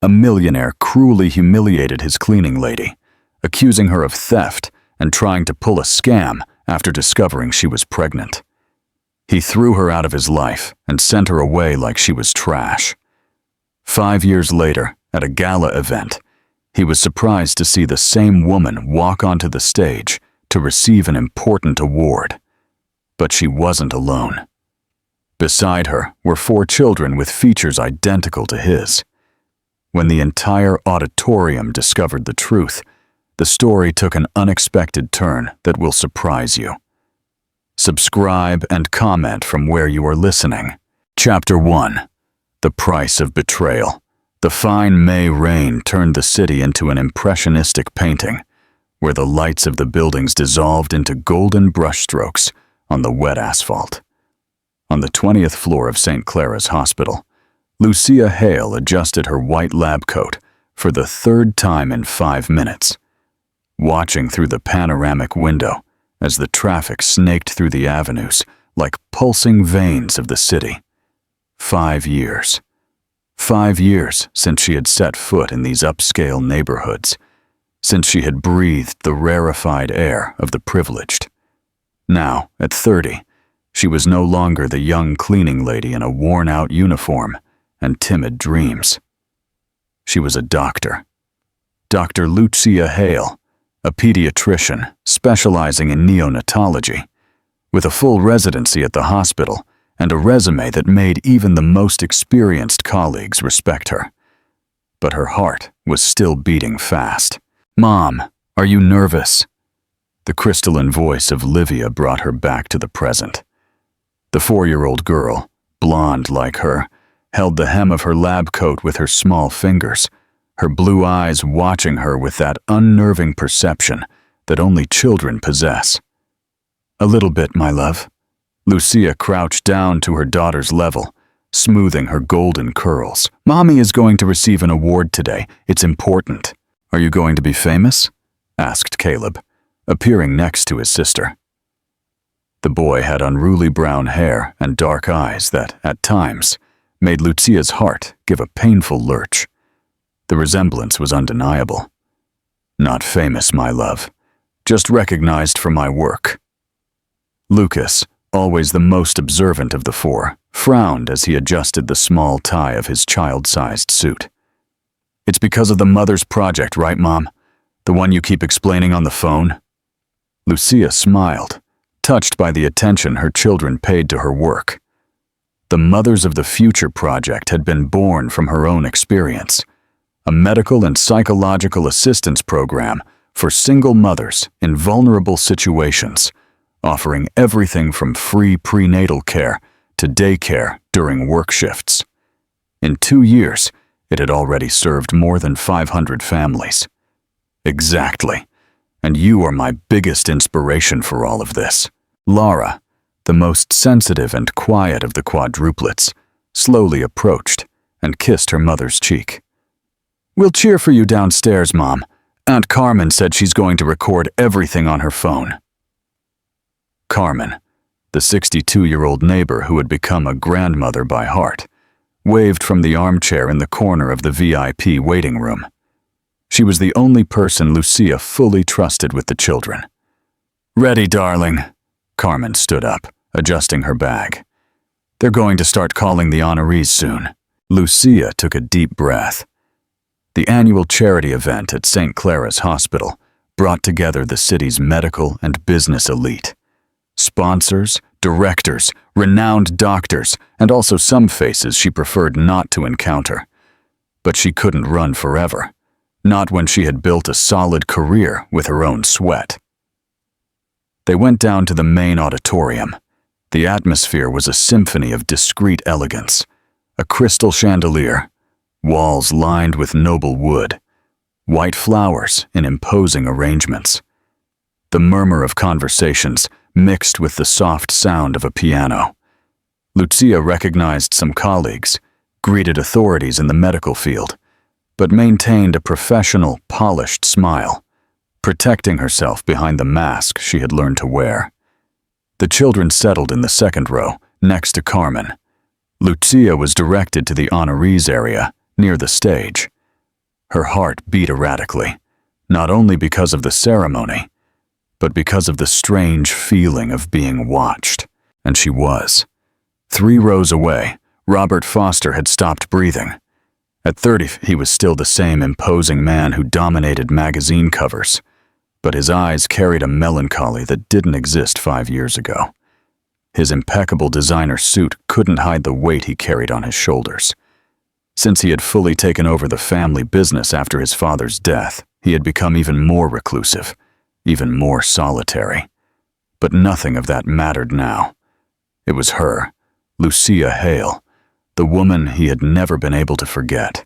a millionaire cruelly humiliated his cleaning lady, accusing her of theft and trying to pull a scam after discovering she was pregnant. He threw her out of his life and sent her away like she was trash. 5 years later, at a gala event, he was surprised to see the same woman walk onto the stage to receive an important award. But she wasn't alone. Beside her were 4 children with features identical to his. When the entire auditorium discovered the truth, the story took an unexpected turn that will surprise you. Subscribe and comment from where you are listening. Chapter 1. The Price of Betrayal. The fine May rain turned the city into an impressionistic painting, where the lights of the buildings dissolved into golden brushstrokes on the wet asphalt. On the 20th floor of St. Clara's Hospital, Lucia Hale adjusted her white lab coat for the 3rd time in 5 minutes, watching through the panoramic window as the traffic snaked through the avenues like pulsing veins of the city. 5 years. 5 years since she had set foot in these upscale neighborhoods, since she had breathed the rarefied air of the privileged. Now, at 30, she was no longer the young cleaning lady in a worn-out uniform and timid dreams. She was a doctor. Dr. Lucia Hale, a pediatrician specializing in neonatology, with a full residency at the hospital and a resume that made even the most experienced colleagues respect her. But her heart was still beating fast. "Mom, are you nervous?" The crystalline voice of Livia brought her back to the present. The 4-year-old girl, blonde like her, held the hem of her lab coat with her small fingers, her blue eyes watching her with that unnerving perception that only children possess. "A little bit, my love." Lucia crouched down to her daughter's level, smoothing her golden curls. "Mommy is going to receive an award today. It's important." "Are you going to be famous?" asked Caleb, appearing next to his sister. The boy had unruly brown hair and dark eyes that, at times, made Lucia's heart give a painful lurch. The resemblance was undeniable. "Not famous, my love. Just recognized for my work." Lucas, always the most observant of the 4, frowned as he adjusted the small tie of his child-sized suit. "It's because of the Mother's Project, right, Mom? The one you keep explaining on the phone?" Lucia smiled, touched by the attention her children paid to her work. The Mothers of the Future project had been born from her own experience, a medical and psychological assistance program for single mothers in vulnerable situations, offering everything from free prenatal care to daycare during work shifts. In 2 years, it had already served more than 500 families. "Exactly. And you are my biggest inspiration for all of this." Laura, the most sensitive and quiet of the quadruplets, slowly approached and kissed her mother's cheek. "We'll cheer for you downstairs, Mom. Aunt Carmen said she's going to record everything on her phone." Carmen, the 62-year-old neighbor who had become a grandmother by heart, waved from the armchair in the corner of the VIP waiting room. She was the only person Lucia fully trusted with the children. "Ready, darling." Carmen stood up, adjusting her bag. "They're going to start calling the honorees soon." Lucia took a deep breath. The annual charity event at St. Clara's Hospital brought together the city's medical and business elite. Sponsors, directors, renowned doctors, and also some faces she preferred not to encounter. But she couldn't run forever, not when she had built a solid career with her own sweat. They went down to the main auditorium. The atmosphere was a symphony of discreet elegance. A crystal chandelier, walls lined with noble wood, white flowers in imposing arrangements. The murmur of conversations mixed with the soft sound of a piano. Lucia recognized some colleagues, greeted authorities in the medical field, but maintained a professional, polished smile, protecting herself behind the mask she had learned to wear. The children settled in the second row, next to Carmen. Lucia was directed to the honorees area, near the stage. Her heart beat erratically, not only because of the ceremony, but because of the strange feeling of being watched. And she was. 3 rows away, Robert Foster had stopped breathing. At 30, he was still the same imposing man who dominated magazine covers, but his eyes carried a melancholy that didn't exist 5 years ago. His impeccable designer suit couldn't hide the weight he carried on his shoulders. Since he had fully taken over the family business after his father's death, he had become even more reclusive, even more solitary. But nothing of that mattered now. It was her, Lucia Hale, the woman he had never been able to forget,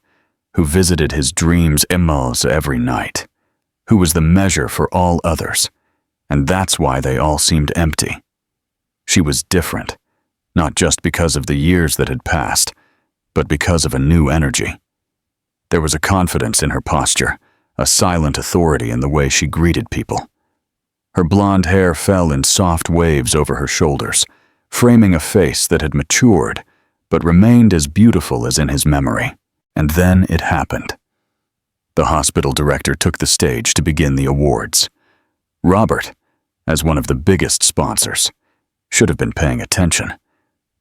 who visited his dreams every night, who was the measure for all others, and that's why they all seemed empty. She was different, not just because of the years that had passed, but because of a new energy. There was a confidence in her posture, a silent authority in the way she greeted people. Her blonde hair fell in soft waves over her shoulders, framing a face that had matured, but remained as beautiful as in his memory. And then it happened. The hospital director took the stage to begin the awards. Robert, as one of the biggest sponsors, should have been paying attention,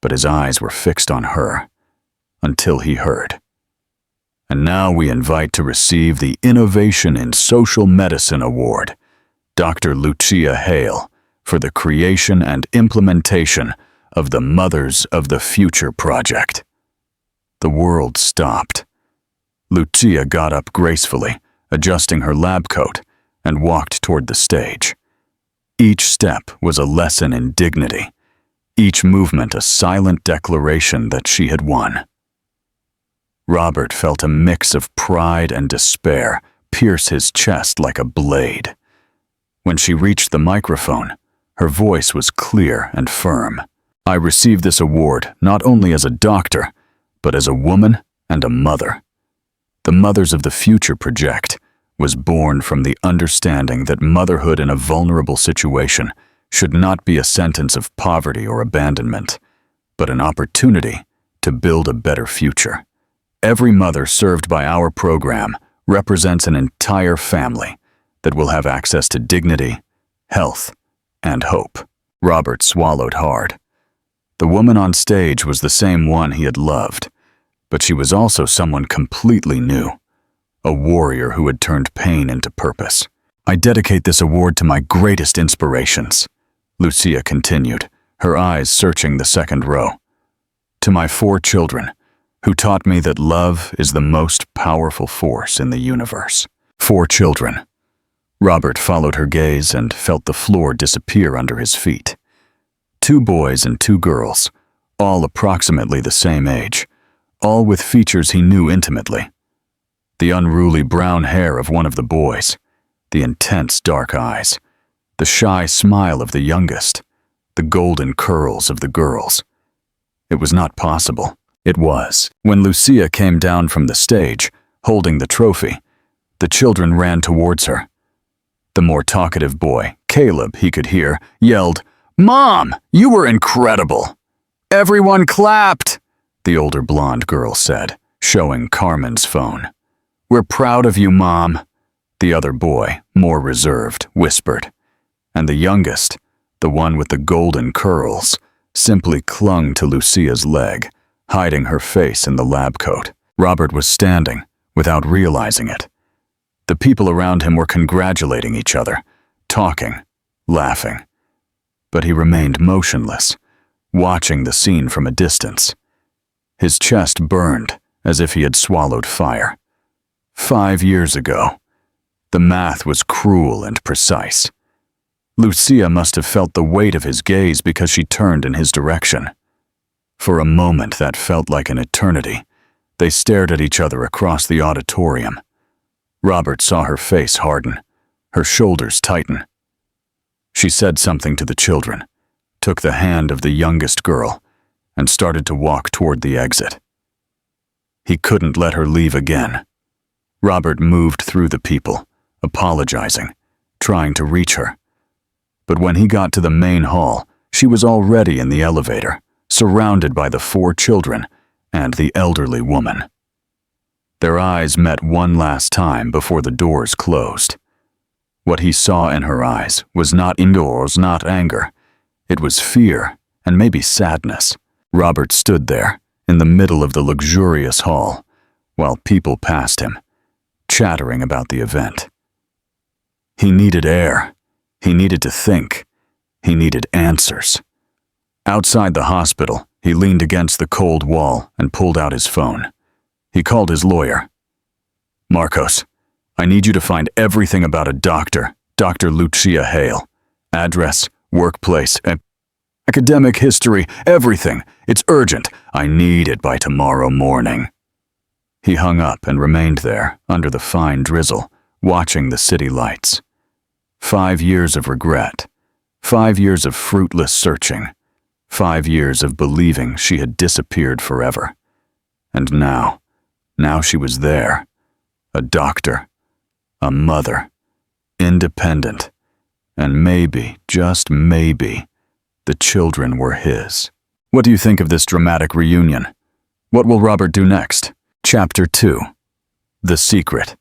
but his eyes were fixed on her, until he heard. And now we invite to receive the Innovation in Social Medicine Award, Dr. Lucia Hale, for the creation and implementation of the Mothers of the Future project. The world stopped. Lucia got up gracefully, adjusting her lab coat, and walked toward the stage. Each step was a lesson in dignity, each movement a silent declaration that she had won. Robert felt a mix of pride and despair pierce his chest like a blade. When she reached the microphone, her voice was clear and firm. I received this award not only as a doctor, but as a woman and a mother. The Mothers of the Future project was born from the understanding that motherhood in a vulnerable situation should not be a sentence of poverty or abandonment, but an opportunity to build a better future. Every mother served by our program represents an entire family that will have access to dignity, health, and hope. Robert swallowed hard. The woman on stage was the same one he had loved, but she was also someone completely new, a warrior who had turned pain into purpose. I dedicate this award to my greatest inspirations, Lucia continued, her eyes searching the second row. To my 4 children, who taught me that love is the most powerful force in the universe. 4 children. Robert followed her gaze and felt the floor disappear under his feet. 2 boys and 2 girls, all approximately the same age, all with features he knew intimately. The unruly brown hair of one of the boys, the intense dark eyes, the shy smile of the youngest, the golden curls of the girls. It was not possible. It was. When Lucia came down from the stage, holding the trophy, the children ran towards her. The more talkative boy, Caleb, he could hear, yelled, "Mom, you were incredible!" "Everyone clapped," the older blonde girl said, showing Carmen's phone. "We're proud of you, Mom," the other boy, more reserved, whispered. And the youngest, the one with the golden curls, simply clung to Lucia's leg, hiding her face in the lab coat. Robert was standing, without realizing it. The people around him were congratulating each other, talking, laughing. But he remained motionless, watching the scene from a distance. His chest burned as if he had swallowed fire. 5 years ago. The math was cruel and precise. Lucia must have felt the weight of his gaze because she turned in his direction. For a moment that felt like an eternity. They stared at each other across the auditorium. Robert saw her face harden, her shoulders tighten. She said something to the children, took the hand of the youngest girl, and started to walk toward the exit. He couldn't let her leave again. Robert moved through the people, apologizing, trying to reach her. But when he got to the main hall, she was already in the elevator, surrounded by the 4 children and the elderly woman. Their eyes met one last time before the doors closed. What he saw in her eyes was not indoors, not anger. It was fear and maybe sadness. Robert stood there in the middle of the luxurious hall while people passed him, chattering about the event. He needed air. He needed to think. He needed answers. Outside the hospital, he leaned against the cold wall and pulled out his phone. He called his lawyer. "Marcos, I need you to find everything about a doctor, Dr. Lucia Hale. Address, workplace, academic history, everything. It's urgent. I need it by tomorrow morning." He hung up and remained there under the fine drizzle, watching the city lights. 5 years of regret. 5 years of fruitless searching. 5 years of believing she had disappeared forever. And now she was there. A doctor. A mother. Independent. And maybe, just maybe, the children were his. What do you think of this dramatic reunion? What will Robert do next? Chapter 2. The Secret.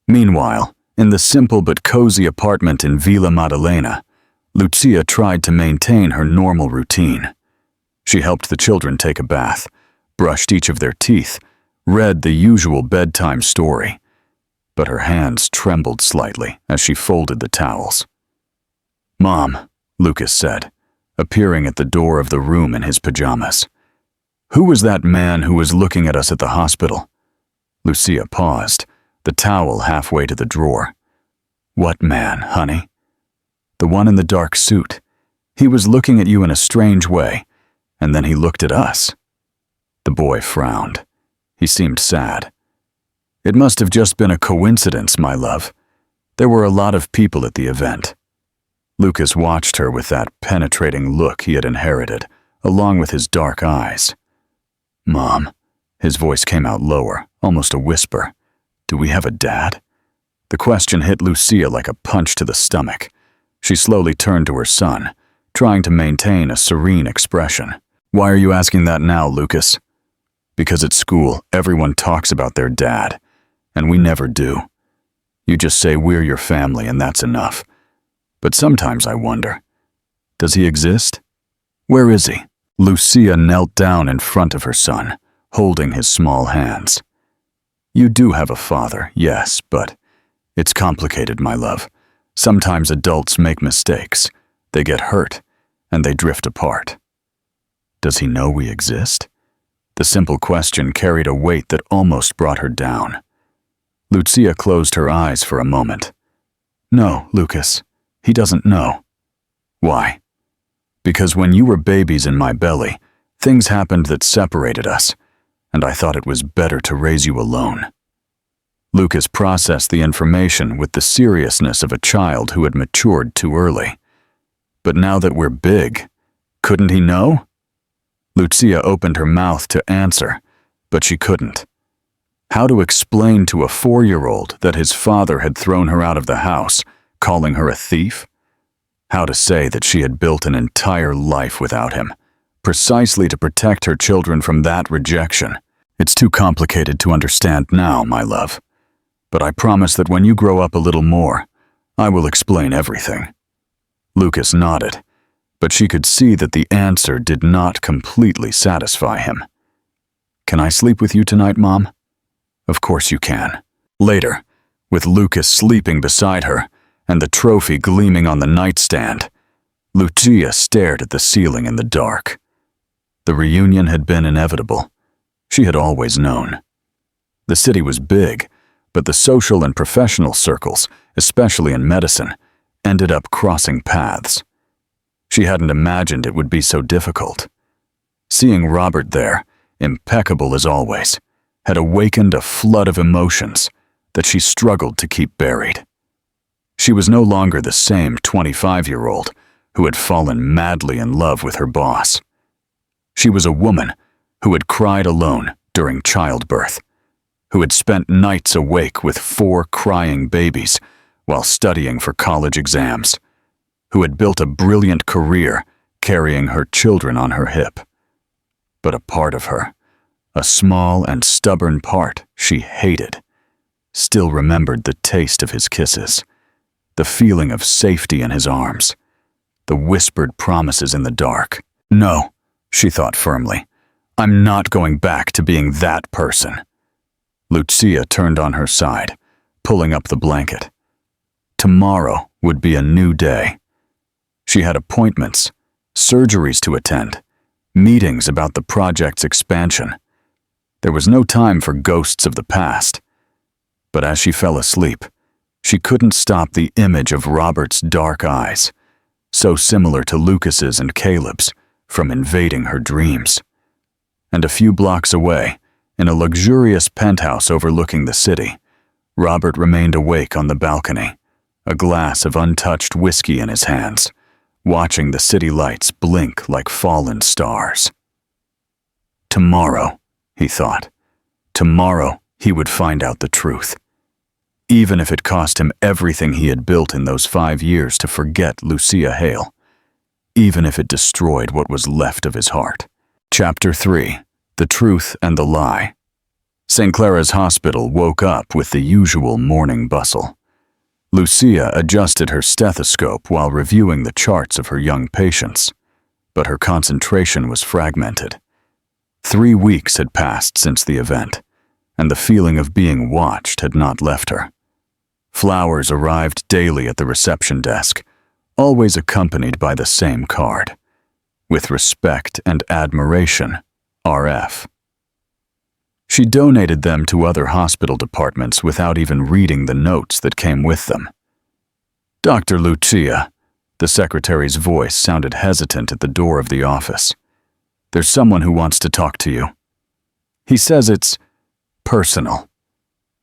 Meanwhile, in the simple but cozy apartment in Villa Maddalena, Lucia tried to maintain her normal routine. She helped the children take a bath, brushed each of their teeth, read the usual bedtime story, but her hands trembled slightly as she folded the towels. "Mom," Lucas said, appearing at the door of the room in his pajamas. "Who was that man who was looking at us at the hospital?" Lucia paused, the towel halfway to the drawer. "What man, honey?" "The one in the dark suit. He was looking at you in a strange way, and then he looked at us." The boy frowned. He seemed sad. "It must have just been a coincidence, my love. There were a lot of people at the event." Lucas watched her with that penetrating look he had inherited, along with his dark eyes. "Mom," his voice came out lower, almost a whisper, "do we have a dad?" The question hit Lucia like a punch to the stomach. She slowly turned to her son, trying to maintain a serene expression. "Why are you asking that now, Lucas?" "Because at school, everyone talks about their dad, and we never do. You just say we're your family and that's enough. But sometimes I wonder, does he exist? Where is he?" Lucia knelt down in front of her son, holding his small hands. "You do have a father, yes, but it's complicated, my love. Sometimes adults make mistakes. They get hurt, and they drift apart." "Does he know we exist?" The simple question carried a weight that almost brought her down. Lucia closed her eyes for a moment. "No, Lucas, he doesn't know." "Why?" "Because when you were babies in my belly, things happened that separated us, and I thought it was better to raise you alone." Lucas processed the information with the seriousness of a child who had matured too early. "But now that we're big, couldn't he know?" Lucia opened her mouth to answer, but she couldn't. How to explain to a 4-year-old that his father had thrown her out of the house, calling her a thief? How to say that she had built an entire life without him, precisely to protect her children from that rejection? It's too complicated to understand now, my love. But I promise that when you grow up a little more, I will explain everything. Lucas nodded, but she could see that the answer did not completely satisfy him. "Can I sleep with you tonight, Mom?" "Of course you can." Later, with Lucas sleeping beside her and the trophy gleaming on the nightstand, Lucia stared at the ceiling in the dark. The reunion had been inevitable. She had always known. The city was big, but the social and professional circles, especially in medicine, ended up crossing paths. She hadn't imagined it would be so difficult. Seeing Robert there, impeccable as always, had awakened a flood of emotions that she struggled to keep buried. She was no longer the same 25-year-old who had fallen madly in love with her boss. She was a woman who had cried alone during childbirth, who had spent nights awake with 4 crying babies while studying for college exams, who had built a brilliant career carrying her children on her hip. But a part of her, a small and stubborn part she hated, still remembered the taste of his kisses, the feeling of safety in his arms, the whispered promises in the dark. No, she thought firmly. I'm not going back to being that person. Lucia turned on her side, pulling up the blanket. Tomorrow would be a new day. She had appointments, surgeries to attend, meetings about the project's expansion. There was no time for ghosts of the past. But as she fell asleep, she couldn't stop the image of Robert's dark eyes, so similar to Lucas's and Caleb's, from invading her dreams. And a few blocks away, in a luxurious penthouse overlooking the city, Robert remained awake on the balcony, a glass of untouched whiskey in his hands, watching the city lights blink like fallen stars. Tomorrow, he thought, tomorrow he would find out the truth. Even if it cost him everything he had built in those 5 years to forget Lucia Hale. Even if it destroyed what was left of his heart. Chapter 3. The Truth and the Lie. St. Clara's Hospital woke up with the usual morning bustle. Lucia adjusted her stethoscope while reviewing the charts of her young patients, but her concentration was fragmented. 3 weeks had passed since the event, and the feeling of being watched had not left her. Flowers arrived daily at the reception desk, always accompanied by the same card. With respect and admiration, RF. She donated them to other hospital departments without even reading the notes that came with them. Dr. Lucia, the secretary's voice sounded hesitant at the door of the office. There's someone who wants to talk to you. He says it's personal.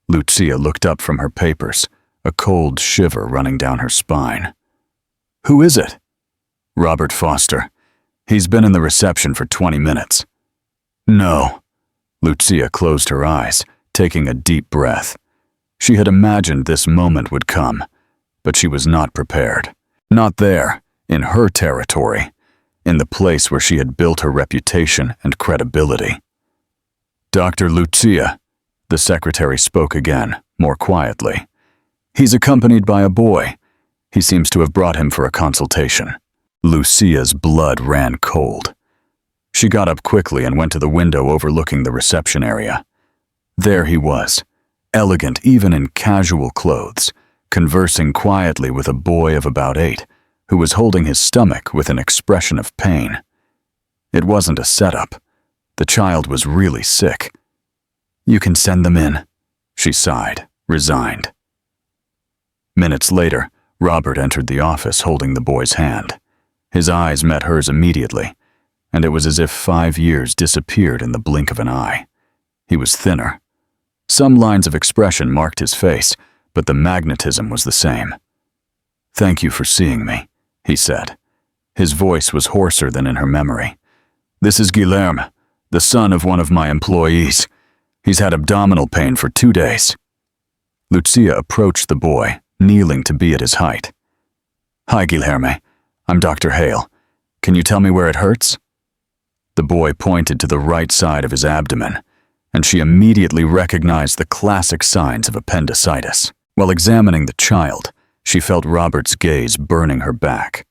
Lucia looked up from her papers, a cold shiver running down her spine. Who is it? Robert Foster. He's been in the reception for 20 minutes. No. Lucia closed her eyes, taking a deep breath. She had imagined this moment would come, but she was not prepared. Not there, in her territory, in the place where she had built her reputation and credibility. Dr. Lucia, the secretary spoke again, more quietly. He's accompanied by a boy. He seems to have brought him for a consultation. Lucia's blood ran cold. She got up quickly and went to the window overlooking the reception area. There he was, elegant even in casual clothes, conversing quietly with a boy of about 8, who was holding his stomach with an expression of pain. It wasn't a setup. The child was really sick. You can send them in, she sighed, resigned. Minutes later, Robert entered the office holding the boy's hand. His eyes met hers immediately, and it was as if 5 years disappeared in the blink of an eye. He was thinner. Some lines of expression marked his face, but the magnetism was the same. Thank you for seeing me, he said. His voice was hoarser than in her memory. This is Guilherme, the son of one of my employees. He's had abdominal pain for 2 days. Lucia approached the boy, kneeling to be at his height. Hi, Guilherme. I'm Dr. Hale. Can you tell me where it hurts? The boy pointed to the right side of his abdomen, and she immediately recognized the classic signs of appendicitis. While examining the child, she felt Robert's gaze burning her back.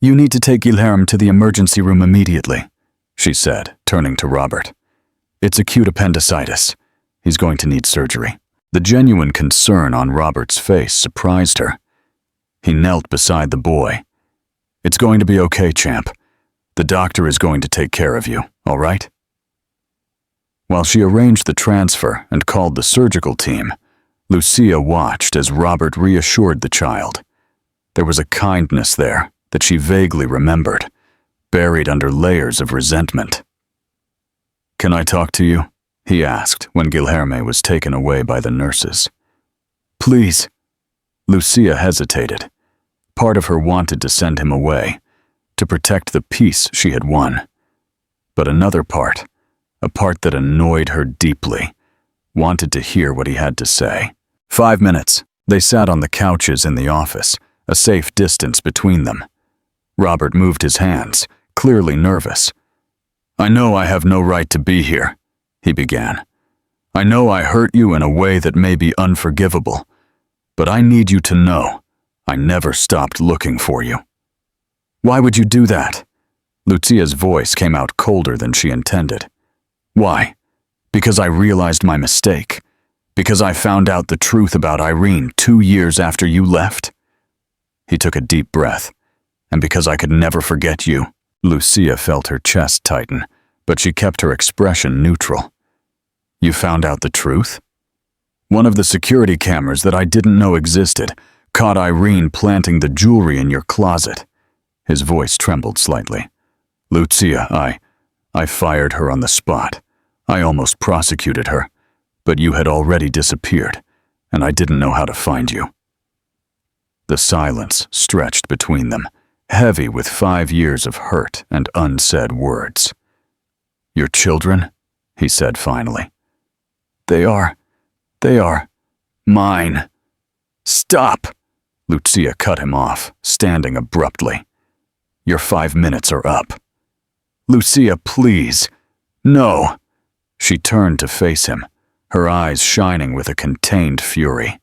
You need to take Guilherme to the emergency room immediately, she said, turning to Robert. It's acute appendicitis. He's going to need surgery. The genuine concern on Robert's face surprised her. He knelt beside the boy. It's going to be okay, champ. The doctor is going to take care of you, all right? While she arranged the transfer and called the surgical team, Lucia watched as Robert reassured the child. There was a kindness there that she vaguely remembered, buried under layers of resentment. Can I talk to you? He asked when Guilherme was taken away by the nurses. Please. Lucia hesitated. Part of her wanted to send him away, to protect the peace she had won. But another part, a part that annoyed her deeply, wanted to hear what he had to say. 5 minutes. They sat on the couches in the office, a safe distance between them. Robert moved his hands, clearly nervous. I know I have no right to be here, he began. "I know I hurt you in a way that may be unforgivable, but I need you to know I never stopped looking for you." "Why would you do that?" Lucia's voice came out colder than she intended. "Why? Because I realized my mistake. Because I found out the truth about Irene 2 years after you left." He took a deep breath. "And because I could never forget you." Lucia felt her chest tighten, but she kept her expression neutral. "You found out the truth?" "One of the security cameras that I didn't know existed caught Irene planting the jewelry in your closet." His voice trembled slightly. "Lucia, I fired her on the spot. I almost prosecuted her, but you had already disappeared, and I didn't know how to find you." The silence stretched between them, heavy with 5 years of hurt and unsaid words. "Your children?" he said finally. They are mine." "Stop!" Lucia cut him off, standing abruptly. "Your 5 minutes are up." "Lucia, please." "No." She turned to face him, her eyes shining with a contained fury.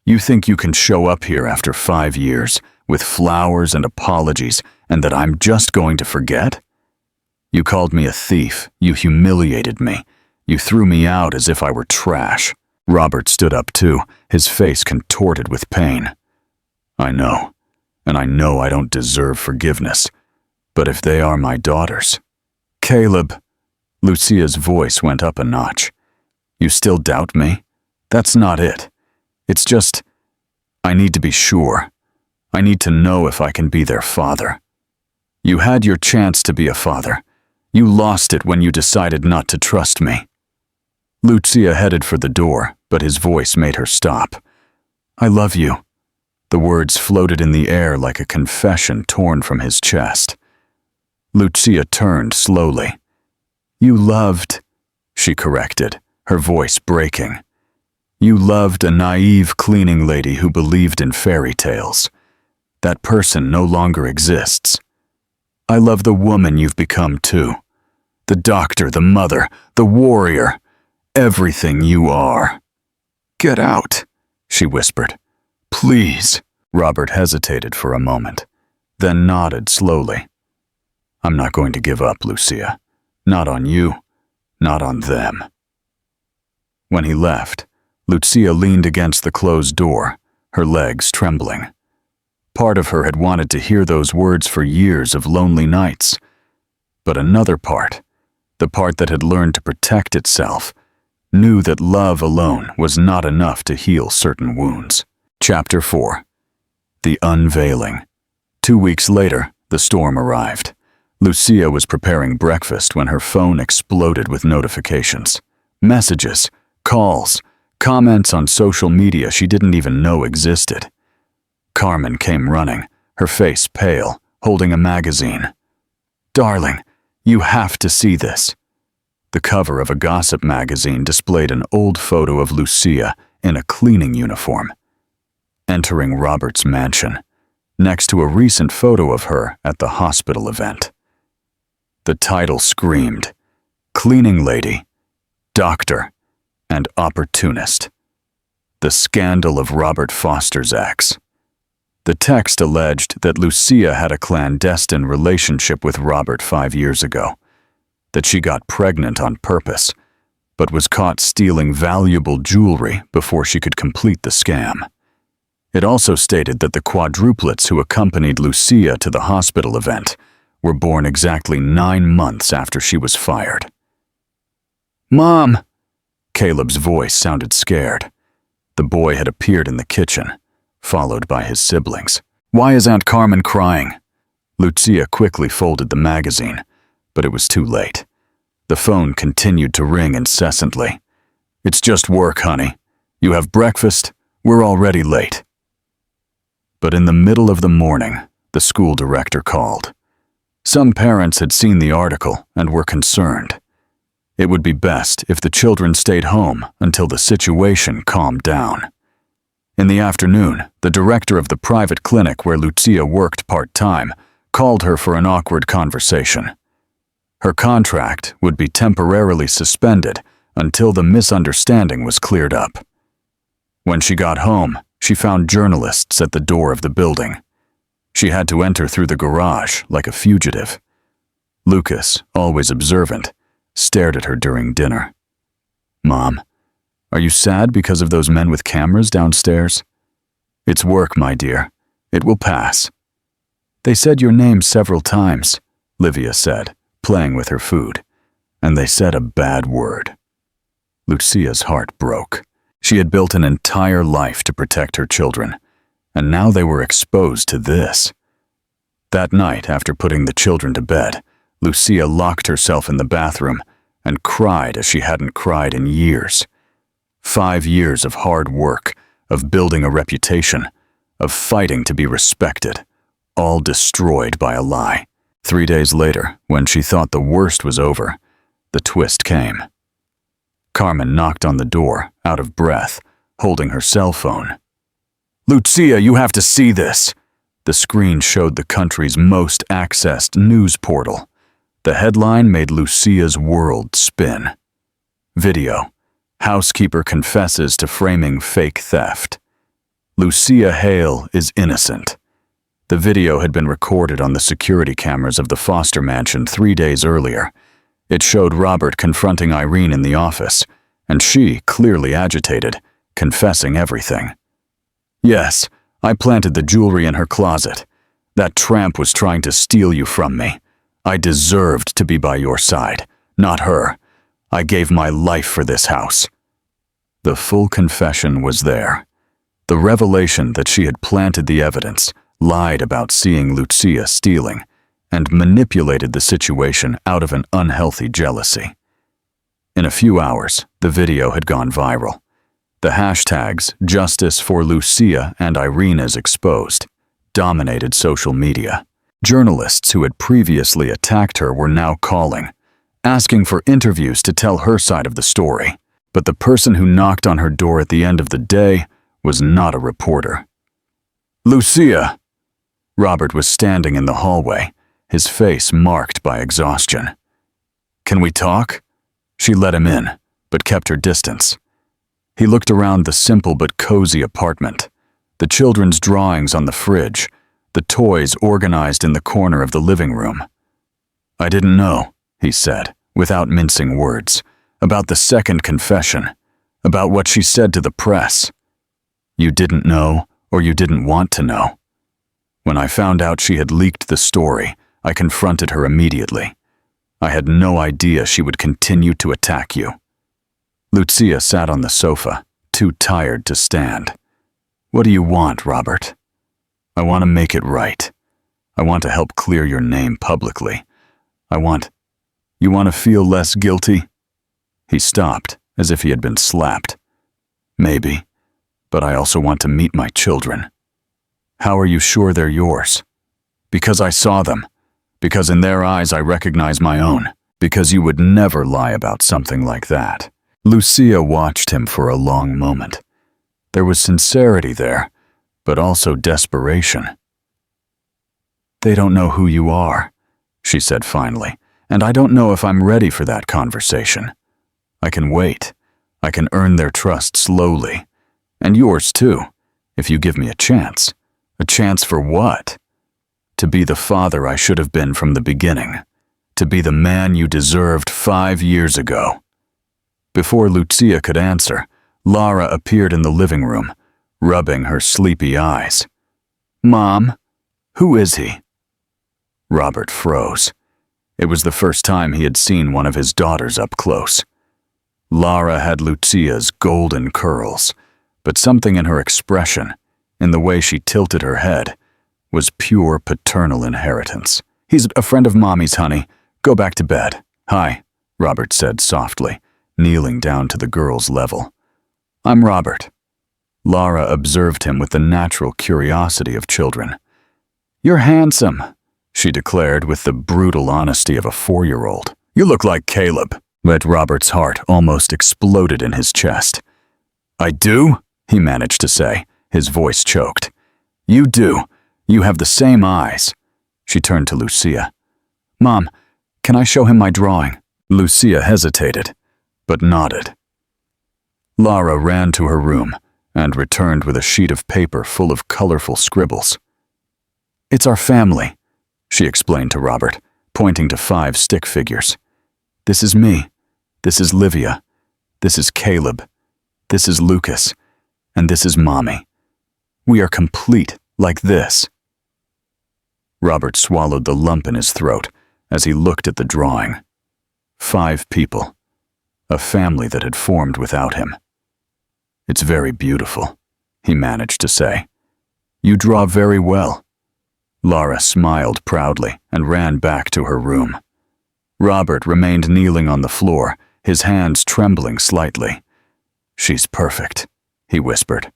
"You think you can show up here after 5 years, with flowers and apologies, and that I'm just going to forget? You called me a thief, you humiliated me, you threw me out as if I were trash." Robert stood up too, his face contorted with pain. "I know, and I know I don't deserve forgiveness, but if they are my daughters..." "Caleb," Lucia's voice went up a notch. "You still doubt me? That's not it. It's just, I need to be sure. I need to know if I can be their father. You had your chance to be a father. You lost it when you decided not to trust me." Lucia headed for the door, but his voice made her stop. "I love you." The words floated in the air like a confession torn from his chest. Lucia turned slowly. "You loved," she corrected, her voice breaking. "You loved a naive cleaning lady who believed in fairy tales. That person no longer exists. I love the woman you've become too. The doctor, the mother, the warrior. Everything you are." "Get out," she whispered. "Please." Robert hesitated for a moment, then nodded slowly. "I'm not going to give up, Lucia. Not on you, not on them." When he left, Lucia leaned against the closed door, her legs trembling. Part of her had wanted to hear those words for years of lonely nights. But another part, the part that had learned to protect itself, knew that love alone was not enough to heal certain wounds. Chapter 4. The Unveiling. 2 weeks later, the storm arrived. Lucia was preparing breakfast when her phone exploded with notifications. Messages, calls, comments on social media she didn't even know existed. Carmen came running, her face pale, holding a magazine. "Darling, you have to see this." The cover of a gossip magazine displayed an old photo of Lucia in a cleaning uniform, entering Robert's mansion, next to a recent photo of her at the hospital event. The title screamed, "Cleaning lady, doctor, and opportunist. The scandal of Robert Foster's ex." The text alleged that Lucia had a clandestine relationship with Robert 5 years ago, that she got pregnant on purpose, but was caught stealing valuable jewelry before she could complete the scam. It also stated that the quadruplets who accompanied Lucia to the hospital event were born exactly 9 months after she was fired. "Mom!" Caleb's voice sounded scared. The boy had appeared in the kitchen, followed by his siblings. "Why is Aunt Carmen crying?" Lucia quickly folded the magazine, but it was too late. The phone continued to ring incessantly. "It's just work, honey. You have breakfast? We're already late." But in the middle of the morning, the school director called. Some parents had seen the article and were concerned. It would be best if the children stayed home until the situation calmed down. In the afternoon, the director of the private clinic where Lucia worked part-time called her for an awkward conversation. Her contract would be temporarily suspended until the misunderstanding was cleared up. When she got home, she found journalists at the door of the building. She had to enter through the garage like a fugitive. Lucas, always observant, stared at her during dinner. "Mom, are you sad because of those men with cameras downstairs?" "It's work, my dear. It will pass." "They said your name several times," Livia said, playing with her food. "And they said a bad word." Lucia's heart broke. She had built an entire life to protect her children, and now they were exposed to this. That night, after putting the children to bed, Lucia locked herself in the bathroom and cried as she hadn't cried in years. 5 years of hard work, of building a reputation, of fighting to be respected, all destroyed by a lie. 3 days later, when she thought the worst was over, the twist came. Carmen knocked on the door, out of breath, holding her cell phone. "Lucia, you have to see this." The screen showed the country's most accessed news portal. The headline made Lucia's world spin. Video: Housekeeper confesses to framing fake theft. Lucia Hale is innocent. The video had been recorded on the security cameras of the Foster mansion 3 days earlier. It showed Robert confronting Irene in the office, and she, clearly agitated, confessing everything. "Yes, I planted the jewelry in her closet. That tramp was trying to steal you from me. I deserved to be by your side, not her. I gave my life for this house." The full confession was there. The revelation that she had planted the evidence, lied about seeing Lucia stealing, and manipulated the situation out of an unhealthy jealousy. In a few hours, the video had gone viral. The hashtags "Justice for Lucia" and "Irene is exposed" dominated social media. Journalists who had previously attacked her were now calling, asking for interviews to tell her side of the story. But the person who knocked on her door at the end of the day was not a reporter. "Lucia!" Robert was standing in the hallway, his face marked by exhaustion. "Can we talk?" She let him in, but kept her distance. He looked around the simple but cozy apartment, the children's drawings on the fridge, the toys organized in the corner of the living room. "I didn't know," he said, without mincing words, "about the second confession, about what she said to the press." "You didn't know, or you didn't want to know." "When I found out she had leaked the story, I confronted her immediately. I had no idea she would continue to attack you." Lucia sat on the sofa, too tired to stand. "What do you want, Robert?" "I want to make it right. I want to help clear your name publicly. You want to feel less guilty?" He stopped, as if he had been slapped. "Maybe, but I also want to meet my children." "How are you sure they're yours?" "Because I saw them. Because in their eyes I recognize my own. Because you would never lie about something like that." Lucia watched him for a long moment. There was sincerity there, but also desperation. "They don't know who you are," she said finally, "and I don't know if I'm ready for that conversation. I can wait. I can earn their trust slowly. And yours too, if you give me a chance. A chance for what? To be the father I should have been from the beginning. To be the man you deserved 5 years ago." Before Lucia could answer, Lara appeared in the living room, rubbing her sleepy eyes. "Mom, who is he?" Robert froze. It was the first time he had seen one of his daughters up close. Lara had Lucia's golden curls, but something in her expression, in the way she tilted her head, was pure paternal inheritance. "He's a friend of Mommy's, honey. Go back to bed." "Hi," Robert said softly, kneeling down to the girl's level. "I'm Robert." Lara observed him with the natural curiosity of children. "You're handsome," she declared with the brutal honesty of a 4-year-old. "You look like Caleb." But Robert's heart almost exploded in his chest. "I do?" he managed to say, his voice choked. "You do. You have the same eyes." She turned to Lucia. "Mom, Can I show him my drawing? Lucia hesitated, but nodded. Lara ran to her room and returned with a sheet of paper full of colorful scribbles. It's our family, she explained to Robert, pointing to 5 stick figures. This is me. This is Livia. This is Caleb. This is Lucas. And this is Mommy. We are complete like this. Robert swallowed the lump in his throat as he looked at the drawing. 5 people. A family that had formed without him. It's very beautiful, he managed to say. You draw very well. Lara smiled proudly and ran back to her room. Robert remained kneeling on the floor, his hands trembling slightly. She's perfect, he whispered.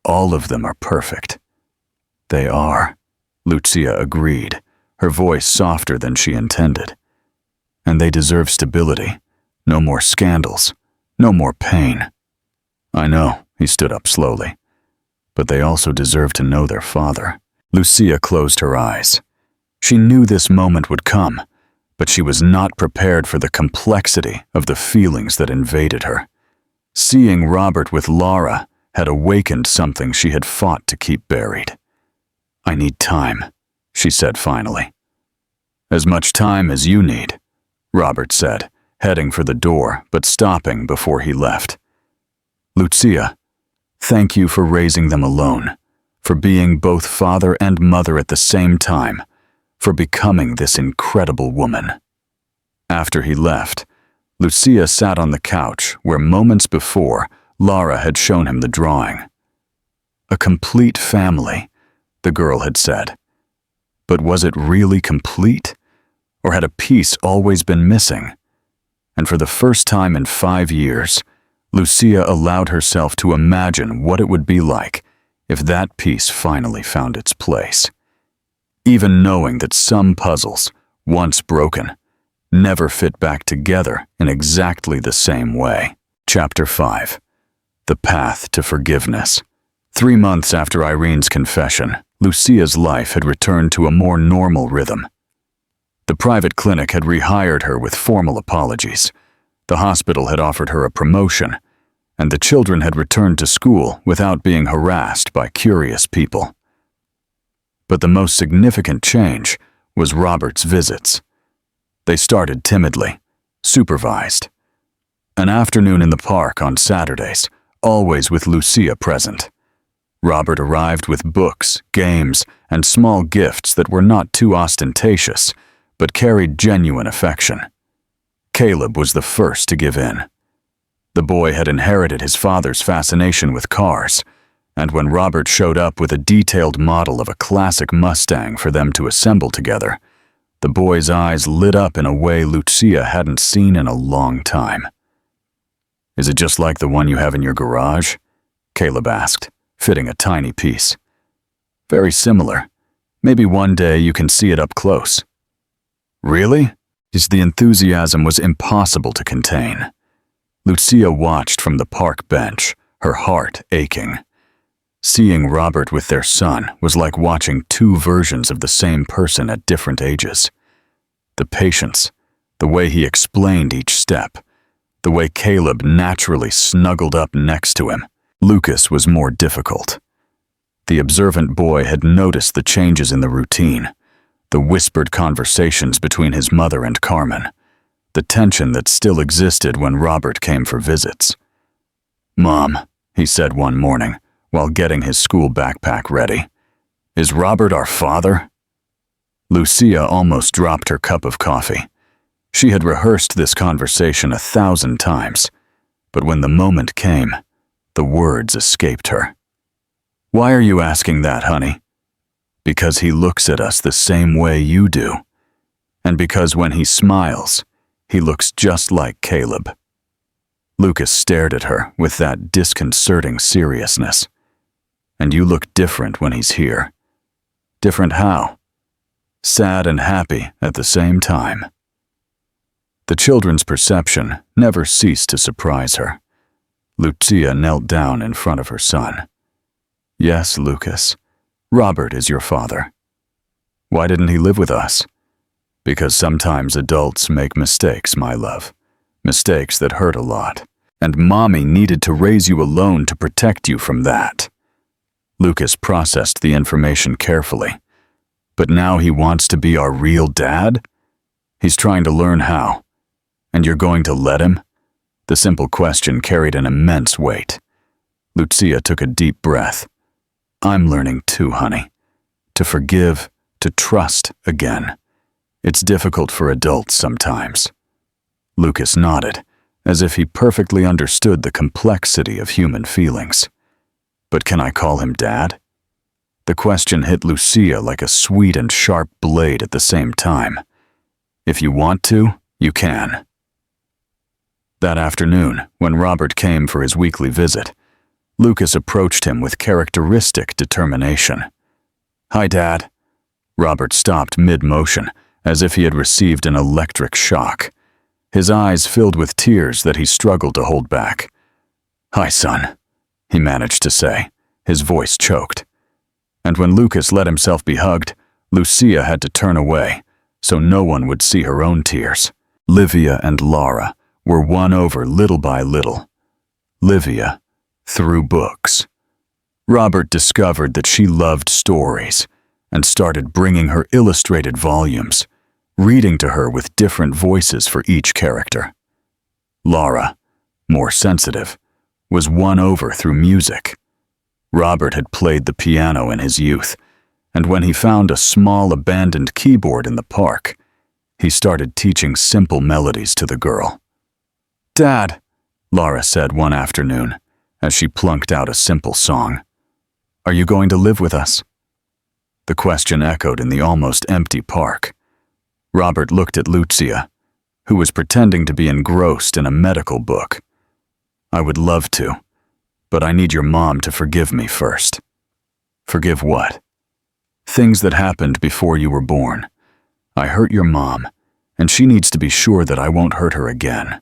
All of them are perfect. They are, Lucia agreed, her voice softer than she intended. And they deserve stability. No more scandals. No more pain. I know, he stood up slowly. But they also deserve to know their father. Lucia closed her eyes. She knew this moment would come, but she was not prepared for the complexity of the feelings that invaded her. Seeing Robert with Lara had awakened something she had fought to keep buried. I need time, she said finally. As much time as you need, Robert said, heading for the door but stopping before he left. Lucia, thank you for raising them alone, for being both father and mother at the same time, for becoming this incredible woman. After he left, Lucia sat on the couch where moments before Lara had shown him the drawing. A complete family, the girl had said. But was it really complete? Or had a piece always been missing? And for the first time in 5 years, Lucia allowed herself to imagine what it would be like if that piece finally found its place. Even knowing that some puzzles, once broken, never fit back together in exactly the same way. Chapter 5. The Path to Forgiveness. 3 months after Irene's confession, Lucia's life had returned to a more normal rhythm. The private clinic had rehired her with formal apologies. The hospital had offered her a promotion, and the children had returned to school without being harassed by curious people. But the most significant change was Robert's visits. They started timidly, supervised. An afternoon in the park on Saturdays, always with Lucia present. Robert arrived with books, games, and small gifts that were not too ostentatious, but carried genuine affection. Caleb was the first to give in. The boy had inherited his father's fascination with cars, and when Robert showed up with a detailed model of a classic Mustang for them to assemble together, the boy's eyes lit up in a way Lucia hadn't seen in a long time. Is it just like the one you have in your garage? Caleb asked, fitting a tiny piece. Very similar. Maybe one day you can see it up close. Really? The enthusiasm was impossible to contain. Lucia watched from the park bench, her heart aching. Seeing Robert with their son was like watching 2 versions of the same person at different ages. The patience, the way he explained each step, the way Caleb naturally snuggled up next to him. Lucas was more difficult. The observant boy had noticed the changes in the routine, the whispered conversations between his mother and Carmen, the tension that still existed when Robert came for visits. "Mom," he said one morning, while getting his school backpack ready, "is Robert our father?" Lucia almost dropped her cup of coffee. She had rehearsed this conversation 1,000 times, but when the moment came, the words escaped her. "Why are you asking that, honey?" "Because he looks at us the same way you do, and because when he smiles, he looks just like Caleb." Lucas stared at her with that disconcerting seriousness. "And you look different when he's here." "Different how?" "Sad and happy at the same time." The children's perception never ceased to surprise her. Lucia knelt down in front of her son. "Yes, Lucas, Robert is your father." "Why didn't he live with us?" Because sometimes adults make mistakes, my love. Mistakes that hurt a lot. And Mommy needed to raise you alone to protect you from that. Lucas processed the information carefully. But now he wants to be our real dad? He's trying to learn how. And you're going to let him? The simple question carried an immense weight. Lucia took a deep breath. I'm learning too, honey. To forgive, to trust again. It's difficult for adults sometimes. Lucas nodded, as if he perfectly understood the complexity of human feelings. But can I call him Dad? The question hit Lucia like a sweet and sharp blade at the same time. If you want to, you can. That afternoon, when Robert came for his weekly visit, Lucas approached him with characteristic determination. Hi, Dad. Robert stopped mid-motion, as if he had received an electric shock. His eyes filled with tears that he struggled to hold back. Hi, son, he managed to say, his voice choked. And when Lucas let himself be hugged, Lucia had to turn away, so no one would see her own tears. Livia and Laura were won over little by little. Livia, through books. Robert discovered that she loved stories and started bringing her illustrated volumes, reading to her with different voices for each character. Laura, more sensitive, was won over through music. Robert had played the piano in his youth, and when he found a small abandoned keyboard in the park, he started teaching simple melodies to the girl. Dad, Laura said one afternoon, as she plunked out a simple song. Are you going to live with us? The question echoed in the almost empty park. Robert looked at Lucia, who was pretending to be engrossed in a medical book. I would love to, but I need your mom to forgive me first. Forgive what? Things that happened before you were born. I hurt your mom, and she needs to be sure that I won't hurt her again.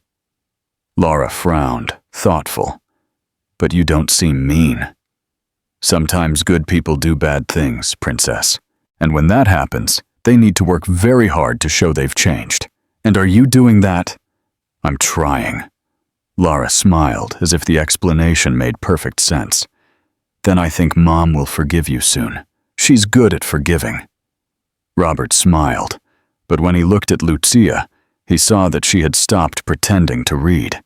Laura frowned, thoughtful. But you don't seem mean. Sometimes good people do bad things, Princess. And when that happens, they need to work very hard to show they've changed. And are you doing that? I'm trying. Laura smiled, as if the explanation made perfect sense. Then I think Mom will forgive you soon. She's good at forgiving. Robert smiled, but when he looked at Lucia, he saw that she had stopped pretending to read.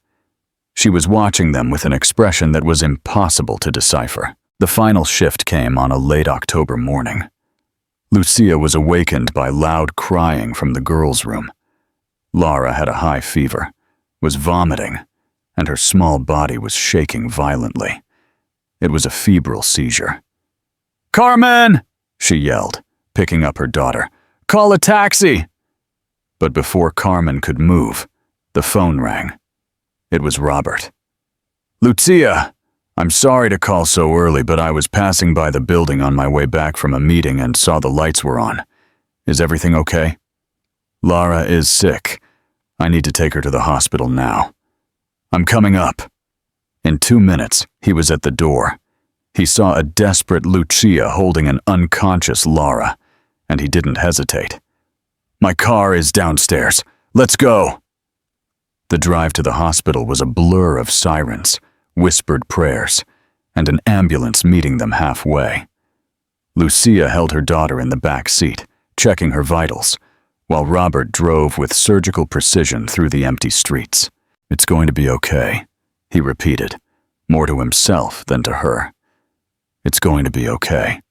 She was watching them with an expression that was impossible to decipher. The final shift came on a late October morning. Lucia was awakened by loud crying from the girls' room. Laura had a high fever, was vomiting, and her small body was shaking violently. It was a febrile seizure. Carmen! She yelled, picking up her daughter. Call a taxi! But before Carmen could move, the phone rang. It was Robert. Lucia! I'm sorry to call so early, but I was passing by the building on my way back from a meeting and saw the lights were on. Is everything okay? Laura is sick. I need to take her to the hospital now. I'm coming up. In 2 minutes, he was at the door. He saw a desperate Lucia holding an unconscious Laura, and he didn't hesitate. My car is downstairs. Let's go. The drive to the hospital was a blur of sirens, whispered prayers, and an ambulance meeting them halfway. Lucia held her daughter in the back seat, checking her vitals, while Robert drove with surgical precision through the empty streets. It's going to be okay, he repeated, more to himself than to her. It's going to be okay.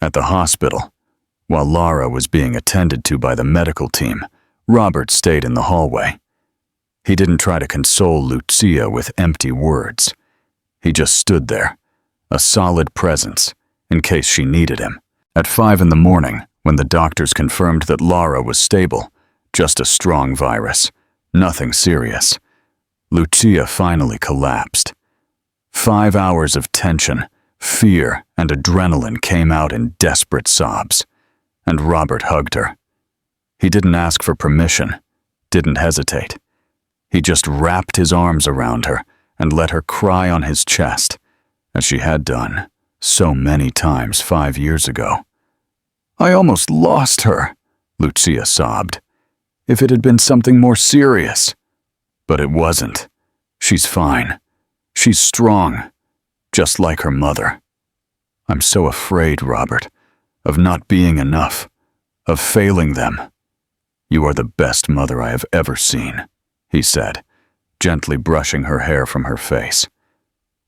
At the hospital, while Laura was being attended to by the medical team, Robert stayed in the hallway. He didn't try to console Lucia with empty words. He just stood there, a solid presence, in case she needed him. At 5 a.m, when the doctors confirmed that Laura was stable, just a strong virus, nothing serious, Lucia finally collapsed. 5 hours of tension, fear, and adrenaline came out in desperate sobs, and Robert hugged her. He didn't ask for permission, didn't hesitate. He just wrapped his arms around her and let her cry on his chest, as she had done so many times 5 years ago. I almost lost her, Lucia sobbed. If it had been something more serious. But it wasn't. She's fine. She's strong. Just like her mother. I'm so afraid, Robert, of not being enough, of failing them. You are the best mother I have ever seen, he said, gently brushing her hair from her face.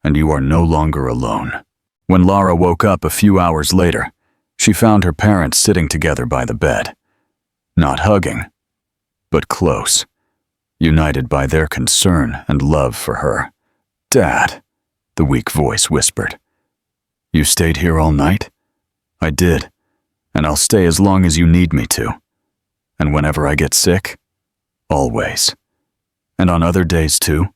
And you are no longer alone. When Lara woke up a few hours later, she found her parents sitting together by the bed. Not hugging, but close, united by their concern and love for her. Dad, the weak voice whispered. You stayed here all night? I did, and I'll stay as long as you need me to. And whenever I get sick? Always. And on other days too?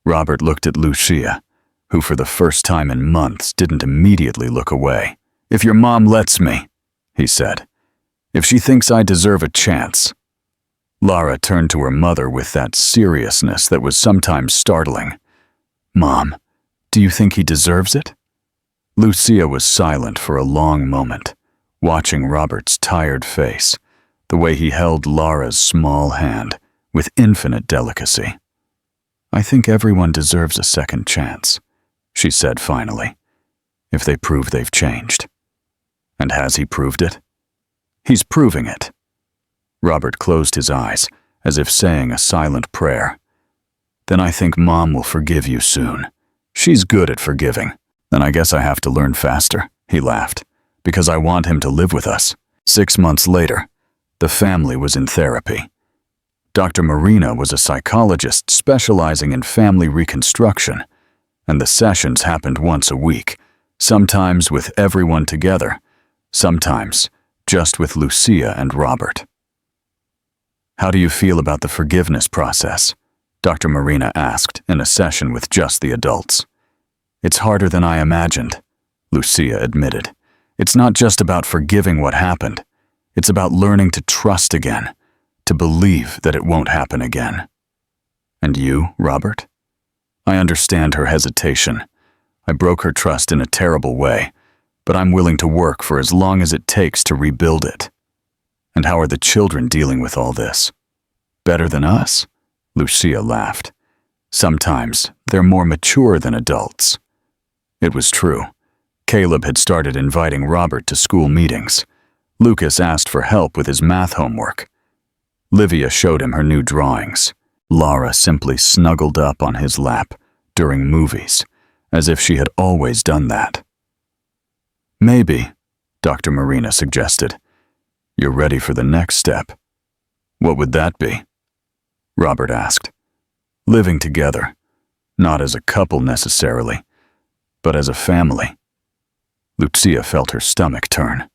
Robert looked at Lucia, who for the first time in months didn't immediately look away. If your mom lets me, he said. If she thinks I deserve a chance. Lara turned to her mother with that seriousness that was sometimes startling. Mom, do you think he deserves it? Lucia was silent for a long moment, watching Robert's tired face, the way he held Lara's small hand with infinite delicacy. I think everyone deserves a second chance, she said finally, if they prove they've changed. And has he proved it? He's proving it. Robert closed his eyes, as if saying a silent prayer. Then I think Mom will forgive you soon. She's good at forgiving. Then I guess I have to learn faster, he laughed, because I want him to live with us. 6 months later, the family was in therapy. Dr. Marina was a psychologist specializing in family reconstruction, and the sessions happened once a week, sometimes with everyone together, sometimes just with Lucia and Robert. How do you feel about the forgiveness process? Dr. Marina asked in a session with just the adults. It's harder than I imagined, Lucia admitted. It's not just about forgiving what happened. It's about learning to trust again, to believe that it won't happen again. And you, Robert? I understand her hesitation. I broke her trust in a terrible way, but I'm willing to work for as long as it takes to rebuild it. And how are the children dealing with all this? Better than us? Lucia laughed. Sometimes they're more mature than adults. It was true. Caleb had started inviting Robert to school meetings. Lucas asked for help with his math homework. Livia showed him her new drawings. Lara simply snuggled up on his lap during movies, as if she had always done that. Maybe, Dr. Marina suggested, you're ready for the next step. What would that be? Robert asked. Living together, not as a couple necessarily, but as a family. Lucia felt her stomach turn.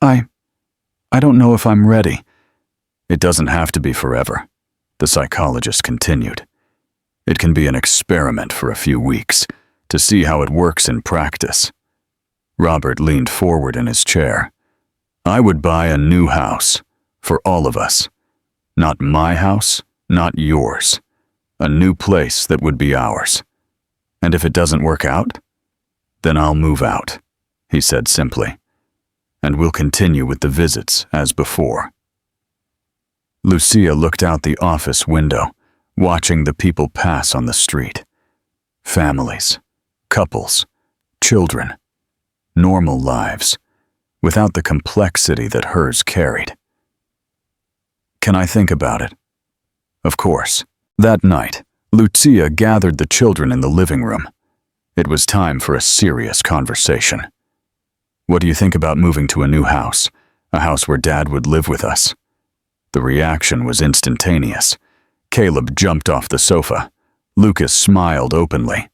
I don't know if I'm ready. It doesn't have to be forever, the psychologist continued. It can be an experiment for a few weeks to see how it works in practice. Robert leaned forward in his chair. I would buy a new house, for all of us. Not my house, not yours. A new place that would be ours. And if it doesn't work out, then I'll move out, he said simply. And we'll continue with the visits as before. Lucia looked out the office window, watching the people pass on the street. Families, couples, children, normal lives, without the complexity that hers carried. Can I think about it? Of course. That night, Lucia gathered the children in the living room. It was time for a serious conversation. What do you think about moving to a new house, a house where Dad would live with us? The reaction was instantaneous. Caleb jumped off the sofa. Lucas smiled openly.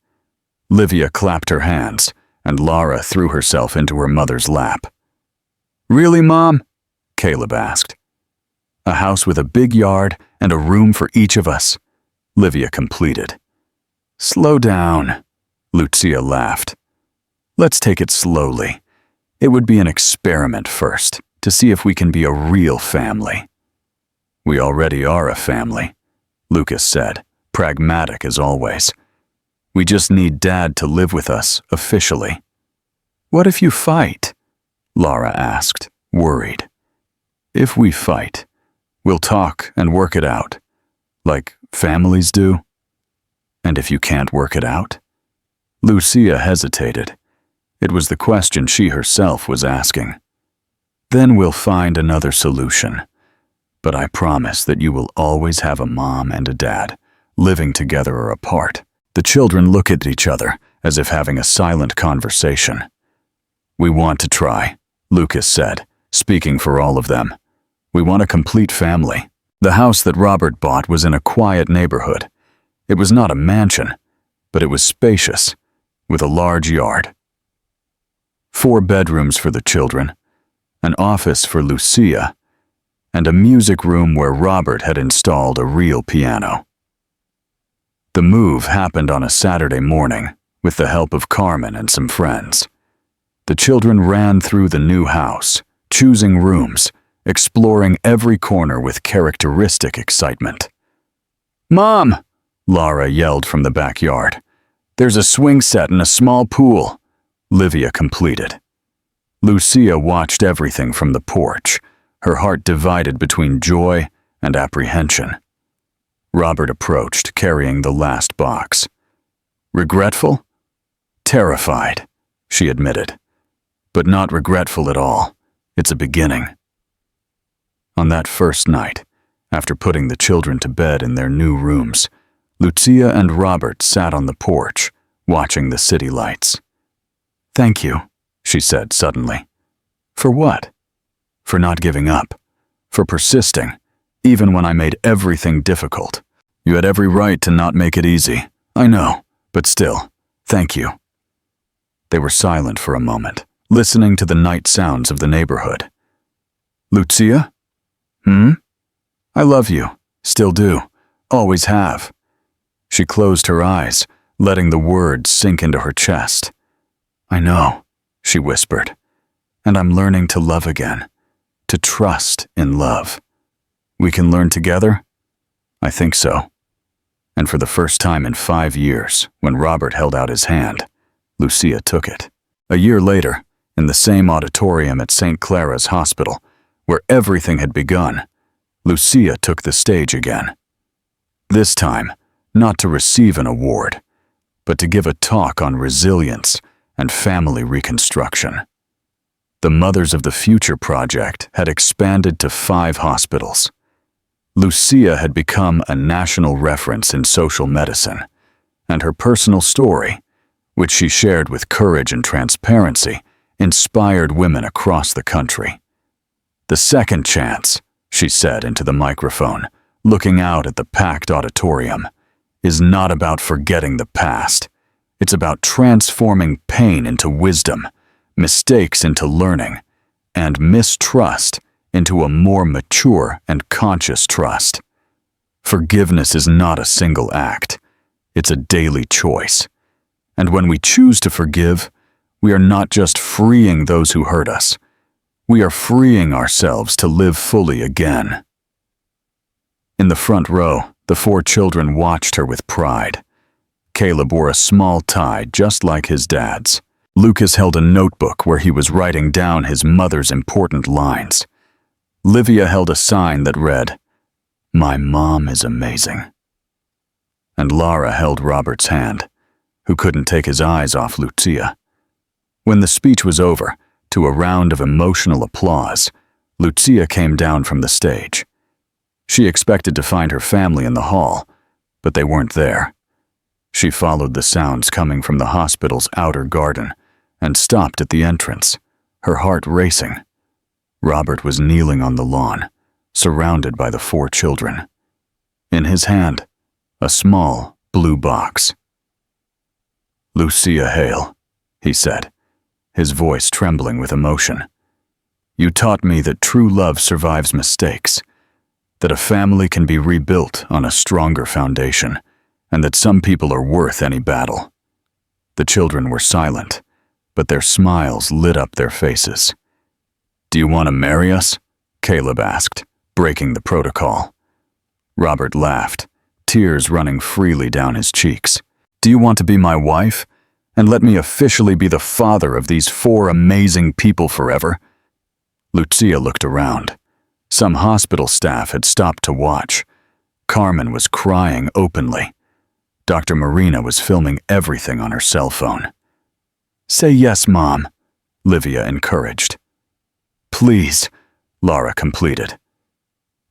Livia clapped her hands, and Lara threw herself into her mother's lap. Really, Mom? Caleb asked. A house with a big yard and a room for each of us, Livia completed. Slow down, Lucia laughed. Let's take it slowly. It would be an experiment first, to see if we can be a real family. We already are a family, Lucas said, pragmatic as always. We just need Dad to live with us officially. What if you fight? Lara asked, worried. If we fight, we'll talk and work it out, like families do. And if you can't work it out? Lucia hesitated. It was the question she herself was asking. Then we'll find another solution. But I promise that you will always have a mom and a dad, living together or apart. The children look at each other as if having a silent conversation. We want to try, Lucas said, speaking for all of them. We want a complete family. The house that Robert bought was in a quiet neighborhood. It was not a mansion, but it was spacious, with a large yard. 4 bedrooms for the children, an office for Lucia, and a music room where Robert had installed a real piano. The move happened on a Saturday morning with the help of Carmen and some friends. The children ran through the new house, choosing rooms, exploring every corner with characteristic excitement. "Mom!" Laura yelled from the backyard. "There's a swing set and a small pool," Livia completed. Lucia watched everything from the porch, her heart divided between joy and apprehension. Robert approached, carrying the last box. "Regretful?" "Terrified," she admitted. "But not regretful at all. It's a beginning." On that first night, after putting the children to bed in their new rooms, Lucia and Robert sat on the porch, watching the city lights. "Thank you," she said suddenly. "For what?" "For not giving up. For persisting, even when I made everything difficult. You had every right to not make it easy. I know, but still, thank you." They were silent for a moment, listening to the night sounds of the neighborhood. "Lucia? I love you. Still do. Always have." She closed her eyes, letting the words sink into her chest. "I know," she whispered, "and I'm learning to love again, to trust in love. We can learn together?" "I think so." And for the first time in 5 years, when Robert held out his hand, Lucia took it. A year later, in the same auditorium at St. Clara's Hospital, where everything had begun, Lucia took the stage again. This time, not to receive an award, but to give a talk on resilience and family reconstruction. The Mothers of the Future project had expanded to 5 hospitals. Lucia had become a national reference in social medicine, and her personal story, which she shared with courage and transparency, inspired women across the country. "The second chance," she said into the microphone, looking out at the packed auditorium, "is not about forgetting the past. It's about transforming pain into wisdom, mistakes into learning, and mistrust into a more mature and conscious trust. Forgiveness is not a single act. It's a daily choice. And when we choose to forgive, we are not just freeing those who hurt us. We are freeing ourselves to live fully again." In the front row, the 4 children watched her with pride. Caleb wore a small tie just like his dad's. Lucas held a notebook where he was writing down his mother's important lines. Livia held a sign that read, "My mom is amazing." And Lara held Robert's hand, who couldn't take his eyes off Lucia. When the speech was over, to a round of emotional applause, Lucia came down from the stage. She expected to find her family in the hall, but they weren't there. She followed the sounds coming from the hospital's outer garden and stopped at the entrance, her heart racing. Robert was kneeling on the lawn, surrounded by the 4 children. In his hand, a small blue box. "Lucia Hale," he said, his voice trembling with emotion. "You taught me that true love survives mistakes, that a family can be rebuilt on a stronger foundation, and that some people are worth any battle." The children were silent, but their smiles lit up their faces. "Do you want to marry us?" Caleb asked, breaking the protocol. Robert laughed, tears running freely down his cheeks. "Do you want to be my wife? And let me officially be the father of these 4 amazing people forever?" Lucia looked around. Some hospital staff had stopped to watch. Carmen was crying openly. Dr. Marina was filming everything on her cell phone. "Say yes, Mom," Livia encouraged. "Please," Lara completed.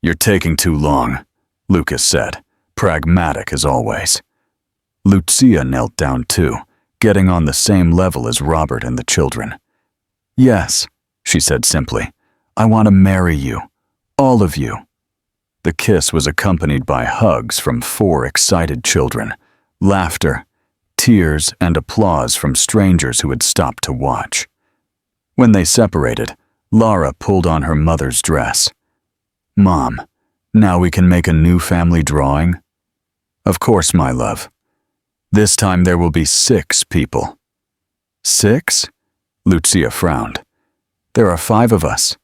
"You're taking too long," Lucas said, pragmatic as always. Lucia knelt down too, getting on the same level as Robert and the children. "Yes," she said simply. "I want to marry you. All of you." The kiss was accompanied by hugs from 4 excited children, laughter, tears, and applause from strangers who had stopped to watch. When they separated, Lara pulled on her mother's dress. "Mom, now we can make a new family drawing?" "Of course, my love. This time there will be 6 people." "6?" Lucia frowned. "There are 5 of us."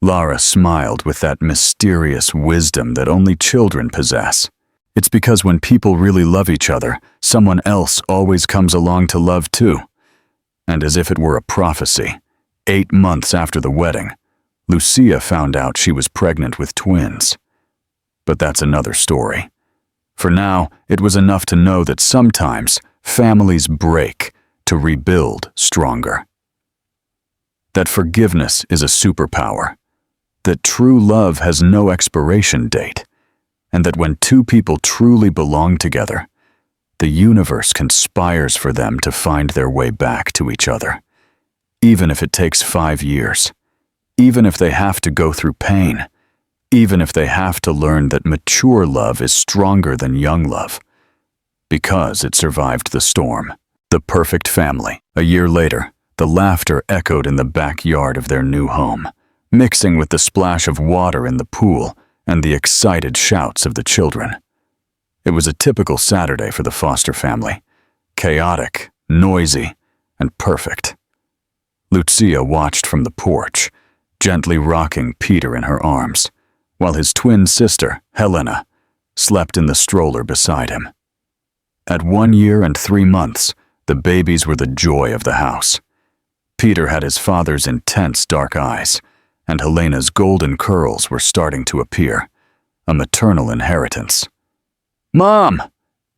Lara smiled with that mysterious wisdom that only children possess. It's because when people really love each other, someone else always comes along to love too. And as if it were a prophecy, 8 months after the wedding, Lucia found out she was pregnant with twins. But that's another story. For now, it was enough to know that sometimes families break to rebuild stronger. That forgiveness is a superpower. That true love has no expiration date, and that when 2 people truly belong together, the universe conspires for them to find their way back to each other, even if it takes 5 years, even if they have to go through pain, even if they have to learn that mature love is stronger than young love, because it survived the storm. The perfect family. A year later, the laughter echoed in the backyard of their new home, mixing with the splash of water in the pool and the excited shouts of the children. It was a typical Saturday for the Foster family. Chaotic, noisy, and perfect. Lucia watched from the porch, gently rocking Peter in her arms, while his twin sister, Helena, slept in the stroller beside him. At 1 year and 3 months, the babies were the joy of the house. Peter had his father's intense dark eyes, and Helena's golden curls were starting to appear, a maternal inheritance. "Mom!"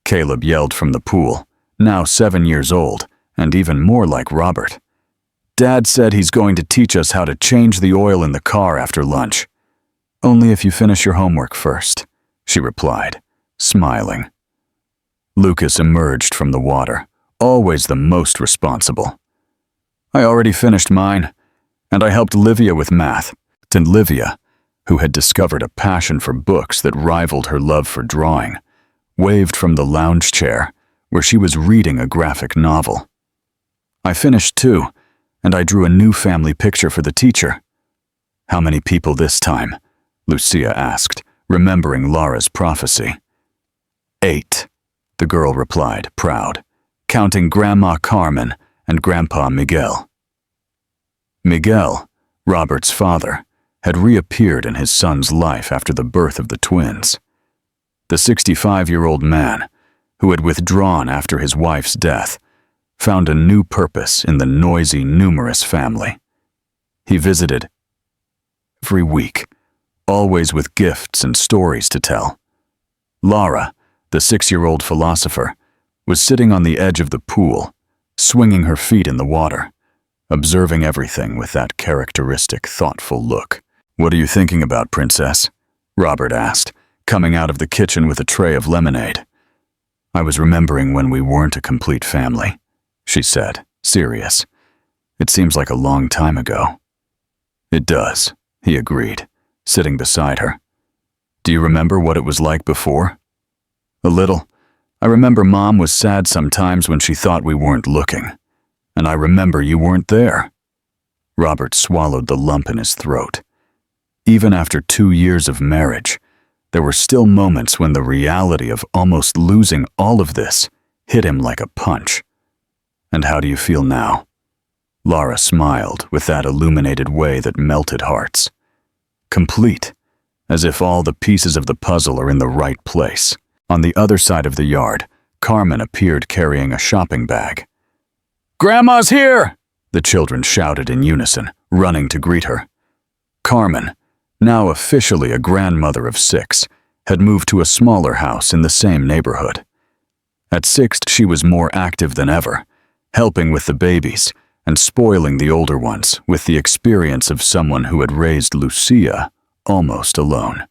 Caleb yelled from the pool, now 7 years old, and even more like Robert. "Dad said he's going to teach us how to change the oil in the car after lunch." "Only if you finish your homework first," she replied, smiling. Lucas emerged from the water, always the most responsible. "I already finished mine, and I helped Livia with math." And Livia, who had discovered a passion for books that rivaled her love for drawing, waved from the lounge chair where she was reading a graphic novel. "I finished too, and I drew a new family picture for the teacher." "How many people this time?" Lucia asked, remembering Lara's prophecy. 8, the girl replied, proud, counting Grandma Carmen and Grandpa Miguel. Miguel, Robert's father, had reappeared in his son's life after the birth of the twins. The 65-year-old man, who had withdrawn after his wife's death, found a new purpose in the noisy, numerous family. He visited every week, always with gifts and stories to tell. Lara, the 6-year-old philosopher, was sitting on the edge of the pool, swinging her feet in the water, observing everything with that characteristic, thoughtful look. "What are you thinking about, Princess?" Robert asked, coming out of the kitchen with a tray of lemonade. "I was remembering when we weren't a complete family," she said, serious. "It seems like a long time ago." "It does," he agreed, sitting beside her. "Do you remember what it was like before?" "A little. I remember Mom was sad sometimes when she thought we weren't looking. And I remember you weren't there." Robert swallowed the lump in his throat. Even after 2 years of marriage, there were still moments when the reality of almost losing all of this hit him like a punch. "And how do you feel now?" Lara smiled with that illuminated way that melted hearts. "Complete, as if all the pieces of the puzzle are in the right place." On the other side of the yard, Carmen appeared carrying a shopping bag. "Grandma's here!" the children shouted in unison, running to greet her. Carmen, now officially a grandmother of 6, had moved to a smaller house in the same neighborhood. At 6, she was more active than ever, helping with the babies and spoiling the older ones with the experience of someone who had raised Lucia almost alone.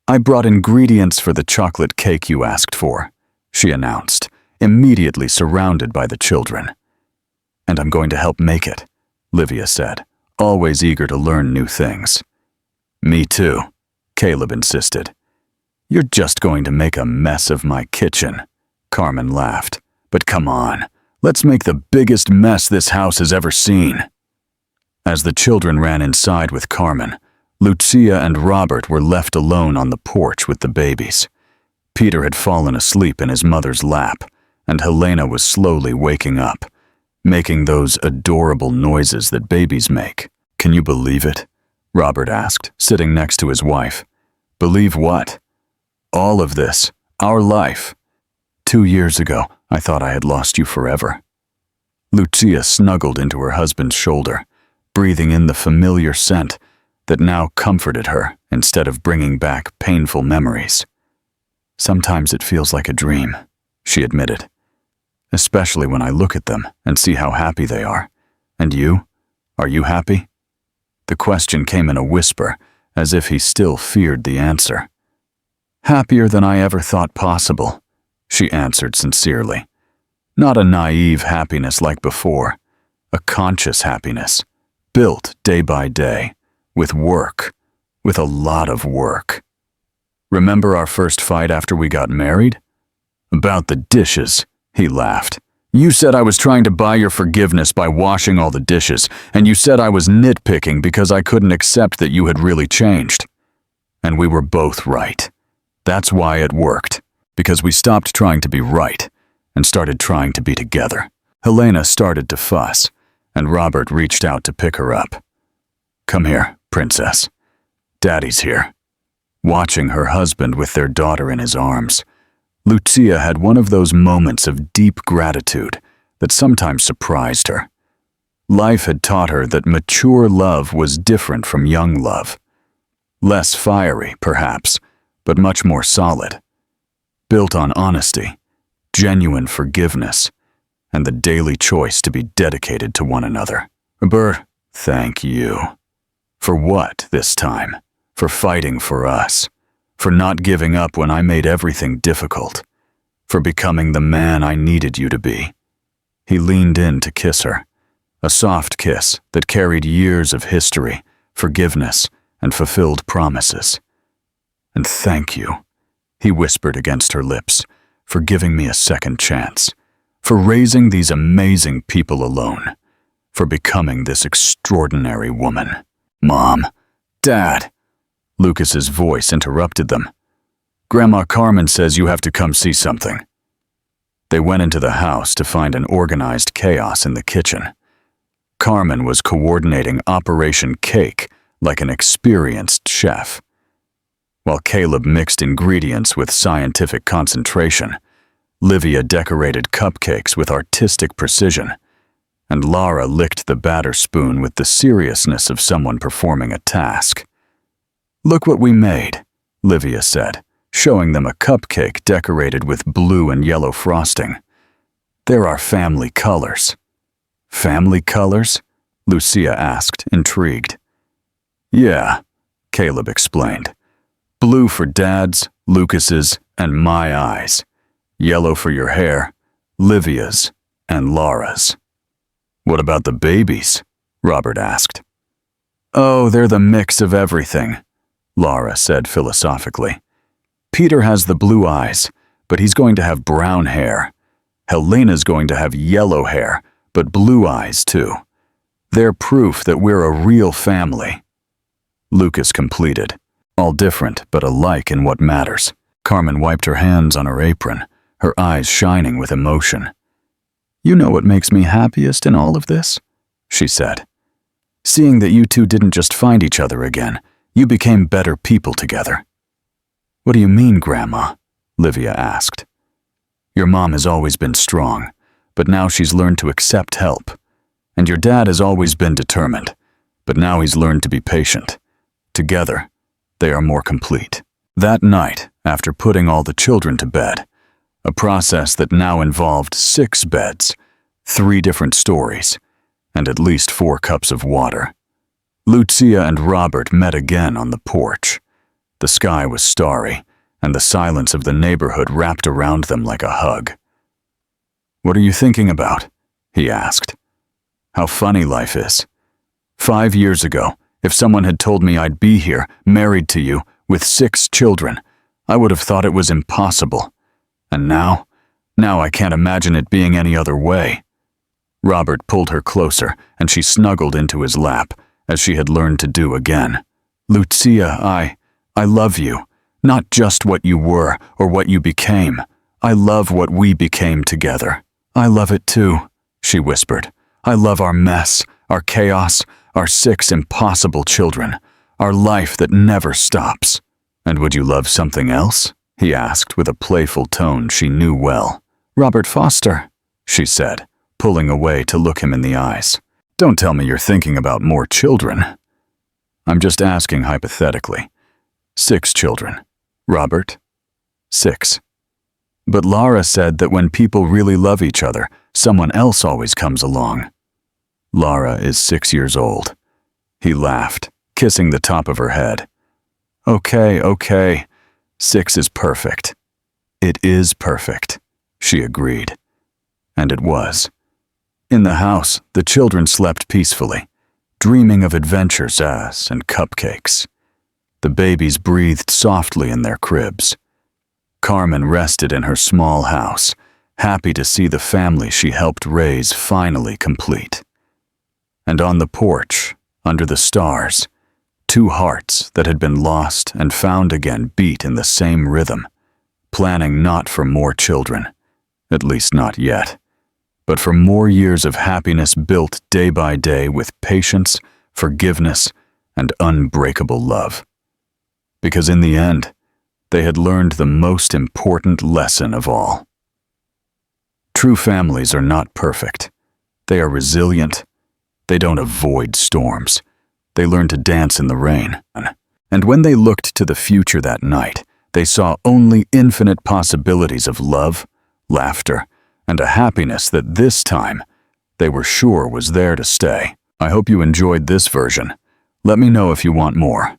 "I brought ingredients for the chocolate cake you asked for," she announced, immediately surrounded by the children. "And I'm going to help make it," Livia said, always eager to learn new things. "Me too," Caleb insisted. "You're just going to make a mess of my kitchen," Carmen laughed. "But come on, let's make the biggest mess this house has ever seen." As the children ran inside with Carmen, Lucia and Robert were left alone on the porch with the babies. Peter had fallen asleep in his mother's lap, and Helena was slowly waking up, making those adorable noises that babies make. "Can you believe it?" Robert asked, sitting next to his wife. "Believe what?" "All of this, our life. 2 years ago, I thought I had lost you forever." Lucia snuggled into her husband's shoulder, breathing in the familiar scent that now comforted her instead of bringing back painful memories. "Sometimes it feels like a dream," she admitted, "especially when I look at them and see how happy they are. And you? Are you happy?" The question came in a whisper, as if he still feared the answer. "Happier than I ever thought possible," she answered sincerely. "Not a naive happiness like before, a conscious happiness, built day by day, with work, with a lot of work. Remember our first fight after we got married? About the dishes," he laughed. "You said I was trying to buy your forgiveness by washing all the dishes, and you said I was nitpicking because I couldn't accept that you had really changed. And we were both right. That's why it worked, because we stopped trying to be right and started trying to be together." Helena started to fuss, and Robert reached out to pick her up. "Come here, princess. Daddy's here." Watching her husband with their daughter in his arms, Lucia had one of those moments of deep gratitude that sometimes surprised her. Life had taught her that mature love was different from young love. Less fiery, perhaps, but much more solid. Built on honesty, genuine forgiveness, and the daily choice to be dedicated to one another. "Bert, thank you." "For what this time? For fighting for us. For not giving up when I made everything difficult. For becoming the man I needed you to be." He leaned in to kiss her, a soft kiss that carried years of history, forgiveness, and fulfilled promises. "And thank you," he whispered against her lips, "for giving me a second chance, for raising these amazing people alone, for becoming this extraordinary woman." "Mom, Dad," Lucas's voice interrupted them. "Grandma Carmen says you have to come see something." They went into the house to find an organized chaos in the kitchen. Carmen was coordinating Operation Cake like an experienced chef. While Caleb mixed ingredients with scientific concentration, Livia decorated cupcakes with artistic precision, and Lara licked the batter spoon with the seriousness of someone performing a task. "Look what we made," Livia said, showing them a cupcake decorated with blue and yellow frosting. "They're our family colors." "Family colors?" Lucia asked, intrigued. "Yeah," Caleb explained. "Blue for Dad's, Lucas's, and my eyes. Yellow for your hair, Livia's, and Lara's." "What about the babies?" Robert asked. "Oh, they're the mix of everything," Lara said philosophically. "Peter has the blue eyes, but he's going to have brown hair. Helena's going to have yellow hair, but blue eyes too. They're proof that we're a real family." Lucas completed, all different but alike in what matters. Carmen wiped her hands on her apron, her eyes shining with emotion. "You know what makes me happiest in all of this?" she said. "Seeing that you two didn't just find each other again, you became better people together." "What do you mean, Grandma?" Livia asked. "Your mom has always been strong, but now she's learned to accept help. And your dad has always been determined, but now he's learned to be patient. Together, they are more complete. That night, after putting all the children to bed, a process that now involved 6 beds, 3 different stories, and at least 4 cups of water, Lucia and Robert met again on the porch. The sky was starry, and the silence of the neighborhood wrapped around them like a hug. "What are you thinking about?" he asked. "How funny life is. 5 years ago, if someone had told me I'd be here, married to you, with 6 children, I would have thought it was impossible. And now I can't imagine it being any other way." Robert pulled her closer, and she snuggled into his lap, as she had learned to do again. "Lucia, I love you. Not just what you were or what you became. I love what we became together." "I love it too," she whispered. "I love our mess, our chaos, our 6 impossible children, our life that never stops." "And would you love something else?" he asked with a playful tone she knew well. "Robert Foster," she said, pulling away to look him in the eyes. "Don't tell me you're thinking about more children." "I'm just asking hypothetically. 6 children. Robert? 6. But Lara said that when people really love each other, someone else always comes along." "Lara is 6 years old." He laughed, kissing the top of her head. Okay. 6 is perfect." "It is perfect," she agreed. And it was. In the house, the children slept peacefully, dreaming of adventures and cupcakes. The babies breathed softly in their cribs. Carmen rested in her small house, happy to see the family she helped raise finally complete. And on the porch, under the stars, 2 hearts that had been lost and found again beat in the same rhythm, planning not for more children, at least not yet, but for more years of happiness built day by day with patience, forgiveness, and unbreakable love. Because in the end, they had learned the most important lesson of all. True families are not perfect. They are resilient. They don't avoid storms. They learn to dance in the rain. And when they looked to the future that night, they saw only infinite possibilities of love, laughter, and a happiness that this time they were sure was there to stay. I hope you enjoyed this version. Let me know if you want more.